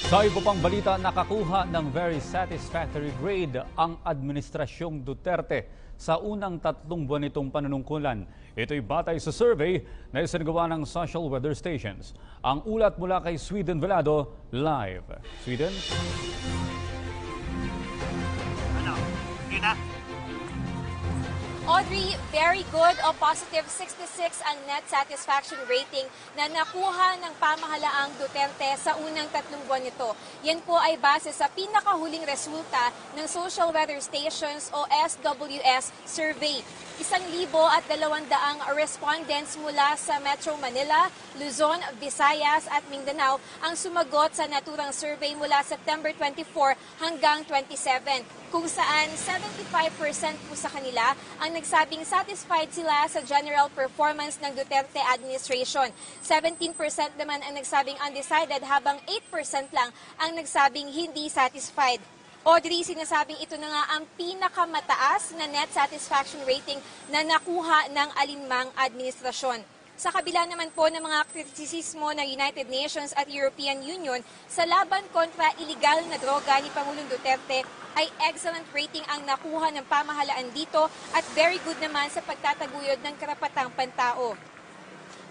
Sa iba pang balita, nakakuha ng very satisfactory grade ang Administrasyong Duterte sa unang 3 buwan nitong panunungkulan. Ito'y batay sa survey na isinagawa ng social weather stations. Ang ulat mula kay Sweden Velado, live. Sweden? Audrey, very good o positive 66 ang net satisfaction rating na nakuha ng pamahalaang Duterte sa unang 3 buwan nito. Yan po ay base sa pinakahuling resulta ng Social Weather Stations o SWS survey. 1,200 respondents mula sa Metro Manila, Luzon, Visayas at Mindanao ang sumagot sa naturang survey mula September 24 hanggang 27, kung saan 75% po sa kanila ang nagsabing satisfied sila sa general performance ng Duterte administration. 17% naman ang nagsabing undecided, habang 8% lang ang nagsabing hindi satisfied. Audrey, sinasabing ito na nga ang pinakamataas na net satisfaction rating na nakuha ng alinmang administrasyon. Sa kabila naman po ng mga kritisismo ng United Nations at European Union sa laban kontra iligal na droga ni Pangulong Duterte, ay excellent rating ang nakuha ng pamahalaan dito at very good naman sa pagtataguyod ng karapatang pantao.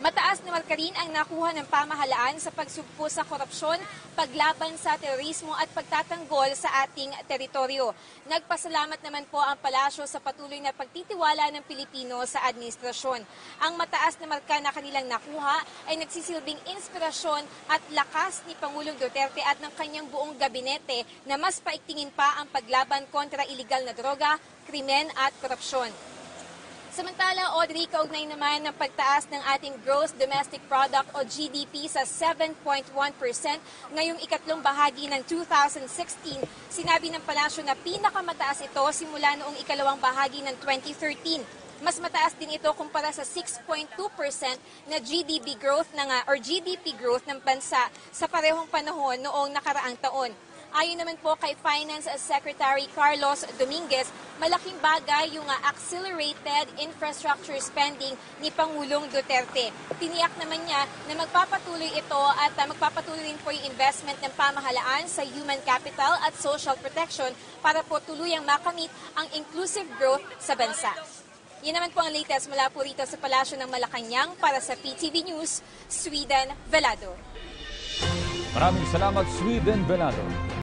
Mataas na marka rin ang nakuha ng pamahalaan sa pagsugpo sa korupsyon, paglaban sa terorismo at pagtatanggol sa ating teritoryo. Nagpasalamat naman po ang palasyo sa patuloy na pagtitiwala ng Pilipino sa administrasyon. Ang mataas na marka na kanilang nakuha ay nagsisilbing inspirasyon at lakas ni Pangulong Duterte at ng kanyang buong gabinete na mas paigtingin pa ang paglaban kontra iligal na droga, krimen at korupsyon. Samantala, Audrey, kaugnay naman ng pagtaas ng ating gross domestic product o GDP sa 7.1% ngayong ikatlong bahagi ng 2016, sinabi ng palasyo na pinakamataas ito simula noong ikalawang bahagi ng 2013. Mas mataas din ito kumpara sa 6.2% na GDP growth ng bansa sa parehong panahon noong nakaraang taon. Ayon naman po kay Finance Secretary Carlos Dominguez, malaking bagay yung accelerated infrastructure spending ni Pangulong Duterte. Tiniyak naman niya na magpapatuloy ito at magpapatuloy rin po yung investment ng pamahalaan sa human capital at social protection para po tuluyang makamit ang inclusive growth sa bansa. Yan naman po ang latest mula po rito sa Palasyo ng Malacanang. Para sa PTV News, Sweden Velado. Maraming salamat, Sweden Velado.